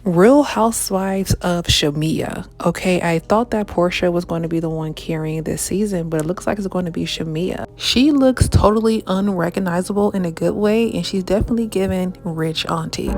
Real Housewives of Shamea. Okay, I thought that Porsha was going to be the one carrying this season, but it looks like it's going to be Shamea. She looks totally unrecognizable in a good way, and she's definitely given rich auntie.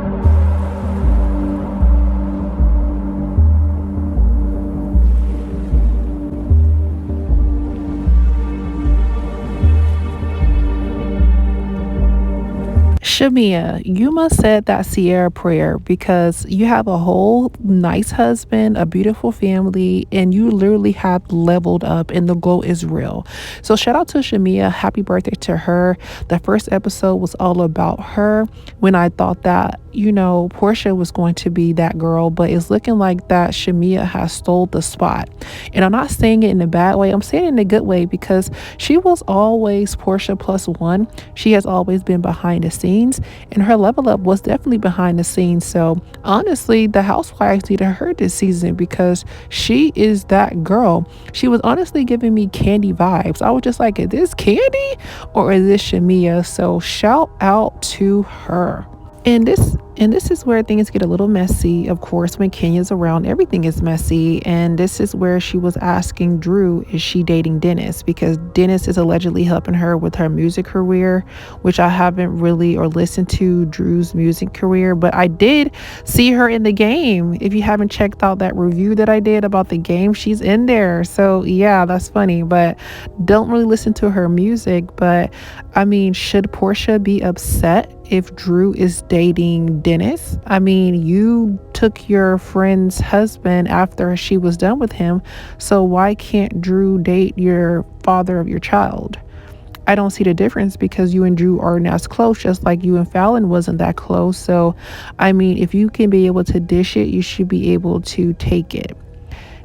Shamia, you must said that Sierra prayer because you have a whole nice husband, a beautiful family, and you literally have leveled up and the glow is real. So shout out to Shamia. Happy birthday to her. The first episode was all about her when I thought that, Porsha was going to be that girl, but it's looking like that Shamia has stole the spot. And I'm not saying it in a bad way. I'm saying it in a good way because she was always Porsha plus one. She has always been behind the scenes, and her level up was definitely behind the scenes. So honestly, the Housewives needed her this season because she is that girl. She was honestly giving me Candy vibes. I was just like, is this Candy or is this Shamia? So shout out to her. And this is where things get a little messy. Of course, when Kenya's around, everything is messy. And this is where she was asking Drew, is she dating Dennis? Because Dennis is allegedly helping her with her music career, which I haven't really or listened to Drew's music career, but I did see her in the game. If you haven't checked out that review that I did about the game, she's in there. So yeah, that's funny, but don't really listen to her music. But I mean, should Porsha be upset if Drew is dating Dennis? I mean, you took your friend's husband after she was done with him, so why can't Drew date your father of your child? I don't see the difference because you and Drew aren't as close, just like you and Fallon wasn't that close. So, I mean, if you can be able to dish it, you should be able to take it.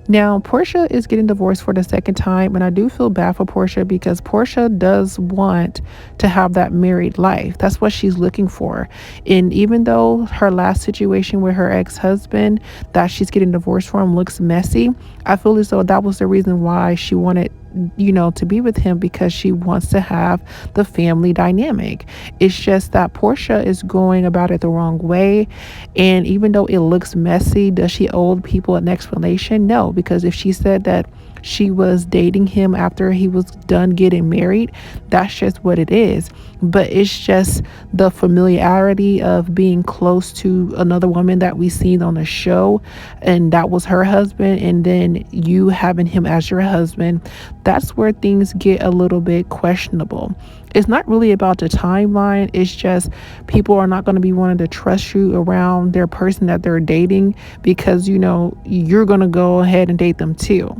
Now, Porsha is getting divorced for the second time, and I do feel bad for Porsha because Porsha does want to have that married life. That's what she's looking for. And even though her last situation with her ex-husband that she's getting divorced from looks messy, I feel as though that was the reason why she wanted to be with him, because she wants to have the family dynamic. It's just that Porsha is going about it the wrong way. And even though it looks messy, does she owe people an explanation? No, because if she said that she was dating him after he was done getting married, that's just what it is. But it's just the familiarity of being close to another woman that we seen on the show, and that was her husband, and then you having him as your husband. That's where things get a little bit questionable. It's not really about the timeline. It's just people are not going to be wanting to trust you around their person that they're dating because you're going to go ahead and date them too.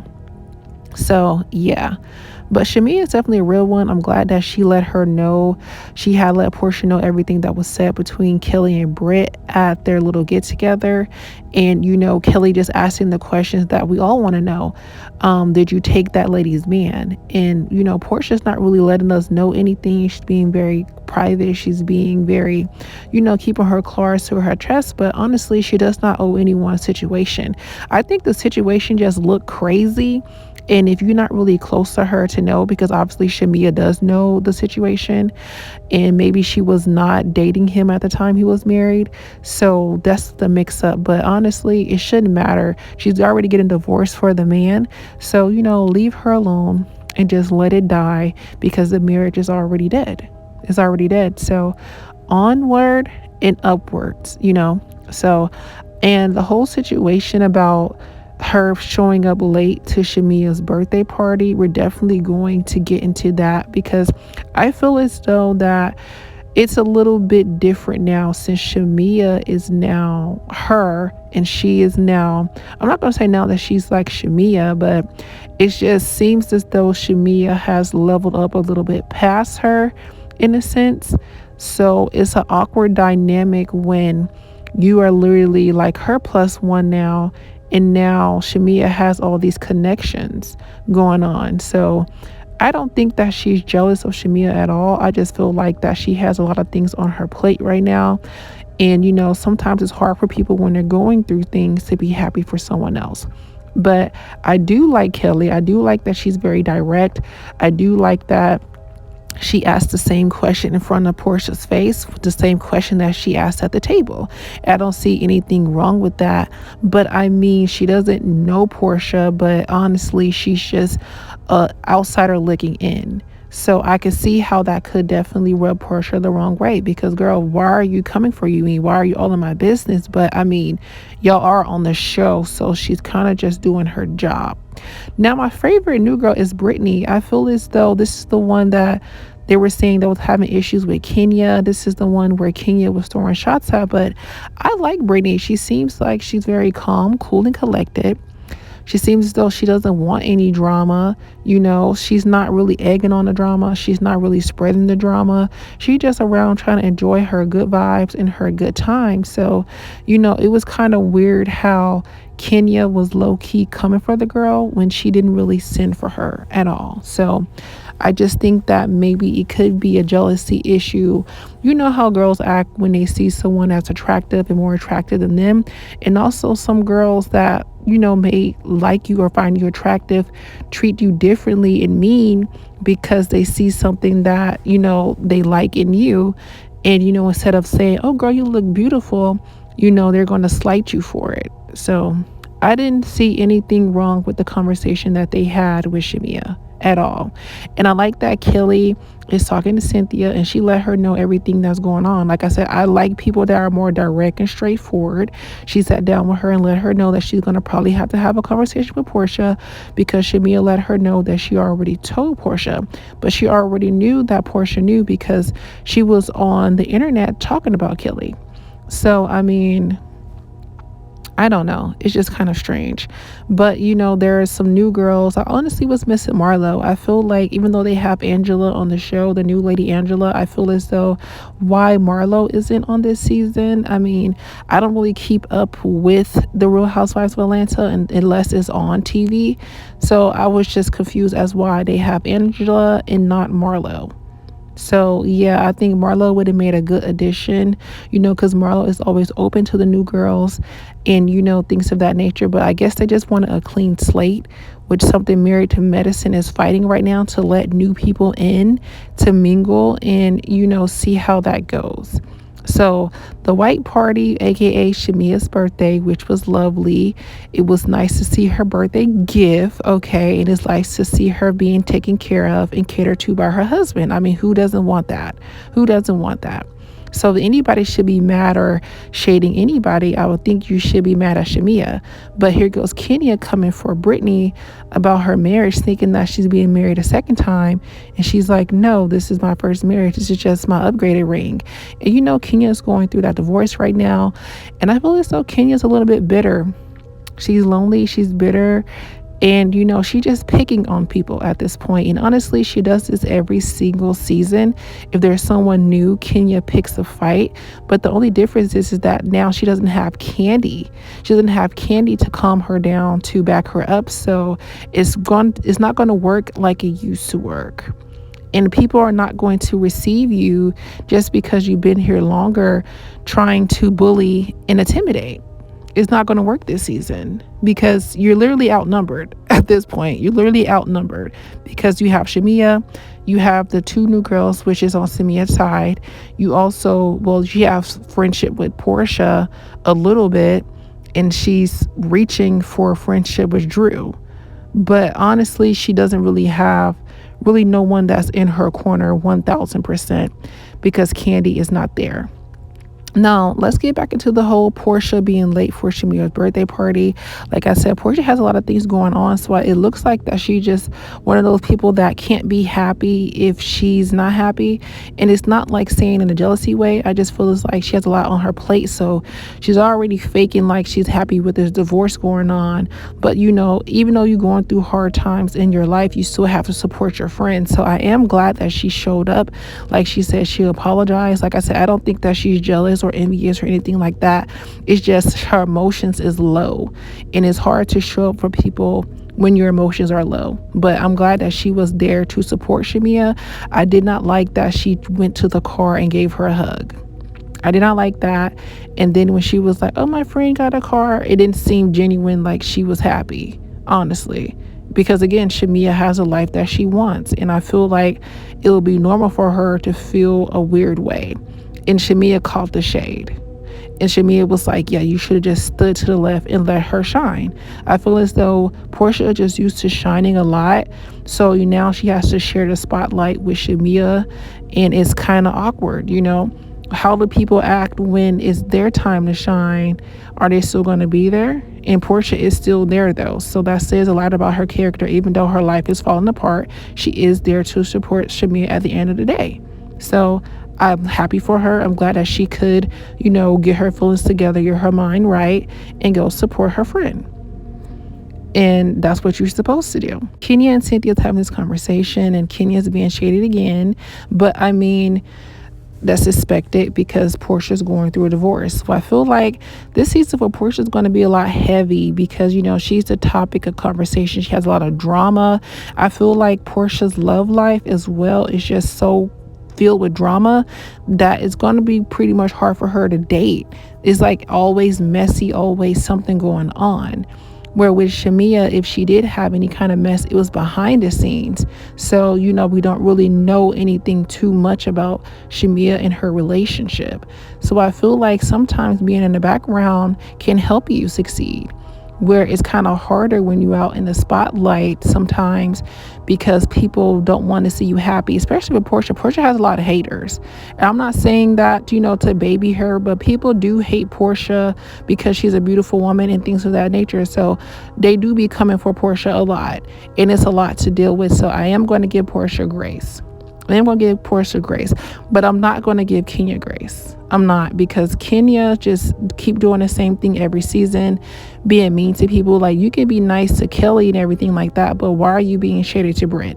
So yeah, but Shamea is definitely a real one. I'm glad that she let her know. She had let Porsha know everything that was said between Kelli and Brit at their little get together. And Kelli just asking the questions that we all want to know. Did you take that lady's man? And Portia's not really letting us know anything. She's being very private. She's being very, keeping her cards to her chest. But honestly, she does not owe anyone a situation. I think the situation just looked crazy. And if you're not really close to her to know, because obviously Shamea does know the situation, and maybe she was not dating him at the time he was married. So that's the mix up. But honestly, it shouldn't matter. She's already getting divorced for the man. So, leave her alone and just let it die because the marriage is already dead. It's already dead. So onward and upwards, So, and the whole situation about her showing up late to Shamea's birthday party, we're definitely going to get into that because I feel as though that it's a little bit different now since Shamea is now her, and she is now, I'm not going to say now that she's like Shamea, but it just seems as though Shamea has leveled up a little bit past her in a sense. So it's an awkward dynamic when you are literally like her plus one now, and now Shamea has all these connections going on. So I don't think that she's jealous of Shamea at all. I just feel like that she has a lot of things on her plate right now. And, sometimes it's hard for people when they're going through things to be happy for someone else. But I do like Kelli. I do like that she's very direct. I do like that She asked the same question in front of Porsha's face, the same question that she asked at the table. I don't see anything wrong with that. But I mean, she doesn't know Porsha, but honestly, she's just a outsider looking in. So I could see how that could definitely rub Porsha the wrong way because, girl, why are you coming for you? I mean, why are you all in my business? But I mean, y'all are on the show, so she's kind of just doing her job. Now, my favorite new girl is Brittany. I feel as though this is the one that they were saying that was having issues with Kenya. This is the one where Kenya was throwing shots at. But I like Brittany. She seems like she's very calm, cool, and collected. She seems as though she doesn't want any drama. She's not really egging on the drama. She's not really spreading the drama. She's just around trying to enjoy her good vibes and her good time. So, it was kind of weird how Kenya was low-key coming for the girl when she didn't really send for her at all. So I just think that maybe it could be a jealousy issue. You know how girls act when they see someone that's attractive and more attractive than them. And also some girls that, may like you or find you attractive, treat you differently and mean because they see something that, they like in you. And, instead of saying, oh, girl, you look beautiful, they're going to slight you for it. So I didn't see anything wrong with the conversation that they had with Shamia at all. And I like that Kelli is talking to Cynthia and she let her know everything that's going on. Like I said, I like people that are more direct and straightforward. She sat down with her and let her know that she's going to probably have to have a conversation with Porsha because Shamia let her know that she already told Porsha, but she already knew that Porsha knew because she was on the internet talking about Kelli. So, I mean, I don't know. It's just kind of strange. But, there are some new girls. I honestly was missing Marlo. I feel like even though they have Angela on the show, the new lady Angela, I feel as though why Marlo isn't on this season. I mean, I don't really keep up with the Real Housewives of Atlanta unless it's on TV. So I was just confused as why they have Angela and not Marlo. So, yeah, I think Marlo would have made a good addition, because Marlo is always open to the new girls and, things of that nature. But I guess they just wanted a clean slate, which something Married to Medicine is fighting right now to let new people in to mingle and, see how that goes. So the white party, aka Shamia's birthday, which was lovely. It was nice to see her birthday gift, okay? And it's nice to see her being taken care of and catered to by her husband. I mean, who doesn't want that? Who doesn't want that? So if anybody should be mad or shading anybody, I would think you should be mad at Shamea. But here goes Kenya coming for Brittany about her marriage, thinking that she's being married a second time. And she's like, no, this is my first marriage. This is just my upgraded ring. And Kenya is going through that divorce right now. And I feel as though Kenya's a little bit bitter. She's lonely. She's bitter. And, she just picking on people at this point. And honestly, she does this every single season. If there's someone new, Kenya picks a fight. But the only difference is that now she doesn't have Candy. She doesn't have Candy to calm her down, to back her up. So it's not going to work like it used to work. And people are not going to receive you just because you've been here longer trying to bully and intimidate. It's not going to work this season because you're literally outnumbered at this point. You're literally outnumbered because you have Shamea, you have the two new girls, which is on Shamia's side. You have friendship with Porsha a little bit, and she's reaching for friendship with Drew. But honestly, she doesn't really have no one that's in her corner 1000% because Candy is not there. Now, let's get back into the whole Porsha being late for Shamia's birthday party. Like I said, Porsha has a lot of things going on, so it looks like that she just one of those people that can't be happy if she's not happy. And it's not like saying in a jealousy way. I just feel it's like she has a lot on her plate, so she's already faking like she's happy with this divorce going on. But even though you're going through hard times in your life, you still have to support your friends. So I am glad that she showed up. Like she said, she apologized. Like I said, I don't think that she's jealous or envious or anything like that. It's just her emotions is low, and it's hard to show up for people when your emotions are low. But I'm glad that she was there to support Shamea. I did not like that she went to the car and gave her a hug. I did not like that. And then when she was like, oh, my friend got a car, it didn't seem genuine, like she was happy, honestly. Because again, Shamea has a life that she wants, and I feel like it will be normal for her to feel a weird way. And Shamea caught the shade. And Shamea was like, yeah, you should have just stood to the left and let her shine. I feel as though Porsha just used to shining a lot. So now she has to share the spotlight with Shamea, and it's kind of awkward, How do people act when it's their time to shine? Are they still going to be there? And Porsha is still there, though. So that says a lot about her character. Even though her life is falling apart, she is there to support Shamea at the end of the day. So I'm happy for her. I'm glad that she could, get her feelings together, get her mind right, and go support her friend. And that's what you're supposed to do. Kenya and Cynthia's having this conversation, and Kenya's being shaded again. But I mean, that's expected because Porsha's going through a divorce. So I feel like this season for Porsha is going to be a lot heavy because, she's the topic of conversation. She has a lot of drama. I feel like Porsha's love life as well is just so filled with drama that it's going to be pretty much hard for her to date. It's like always messy, always something going on. Where with Shamea, if she did have any kind of mess, it was behind the scenes. So, we don't really know anything too much about Shamea and her relationship. So I feel like sometimes being in the background can help you succeed. Where it's kind of harder when you're out in the spotlight sometimes because people don't want to see you happy, especially with Porsha. Porsha has a lot of haters. And I'm not saying that, to baby her, but people do hate Porsha because she's a beautiful woman and things of that nature. So they do be coming for Porsha a lot, and it's a lot to deal with. So I am going to give Porsha grace. I am going to give Porsha grace, but I'm not going to give Kenya grace. I'm not, because Kenya just keep doing the same thing every season, being mean to people. Like, you can be nice to Kelli and everything like that, but why are you being shady to Brit?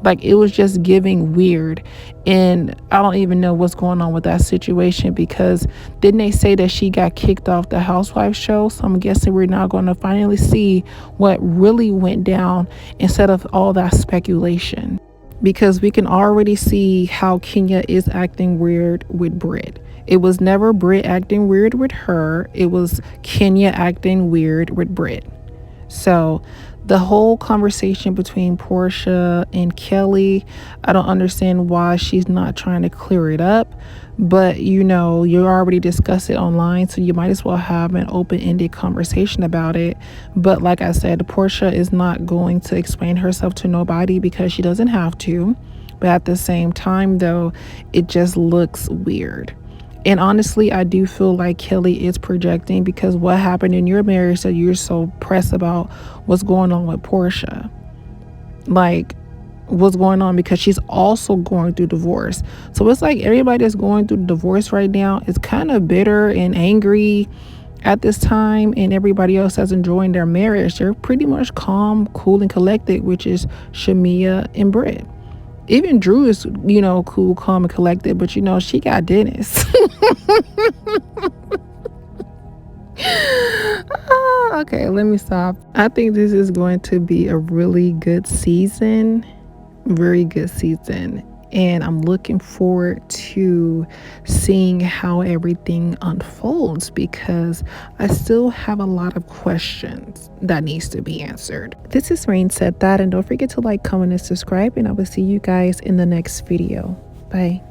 Like, it was just giving weird, and I don't even know what's going on with that situation, because didn't they say that she got kicked off the Housewives show? So I'm guessing we're now going to finally see what really went down instead of all that speculation. Because we can already see how Kenya is acting weird with Brit. It was never Brit acting weird with her. It was Kenya acting weird with Brit. So the whole conversation between Porsha and Kelli, I don't understand why she's not trying to clear it up. But, you already discussed it online, so you might as well have an open-ended conversation about it. But like I said, Porsha is not going to explain herself to nobody because she doesn't have to. But at the same time, though, it just looks weird. And honestly, I do feel like Kelli is projecting, because what happened in your marriage that you're so pressed about what's going on with Porsha? Like, what's going on, because she's also going through divorce. So it's like everybody that's going through divorce right now is kind of bitter and angry at this time, and everybody else that's enjoying their marriage, they're pretty much calm, cool, and collected, which is Shamea and Brit. Even Drew is, cool, calm, and collected, but she got Dennis. Okay, let me stop. I think this is going to be a really good season. Very good season, and I'm looking forward to seeing how everything unfolds, because I still have a lot of questions that needs to be answered. This is Rain Said That, and don't forget to like, comment, and subscribe, and I will see you guys in the next video. Bye.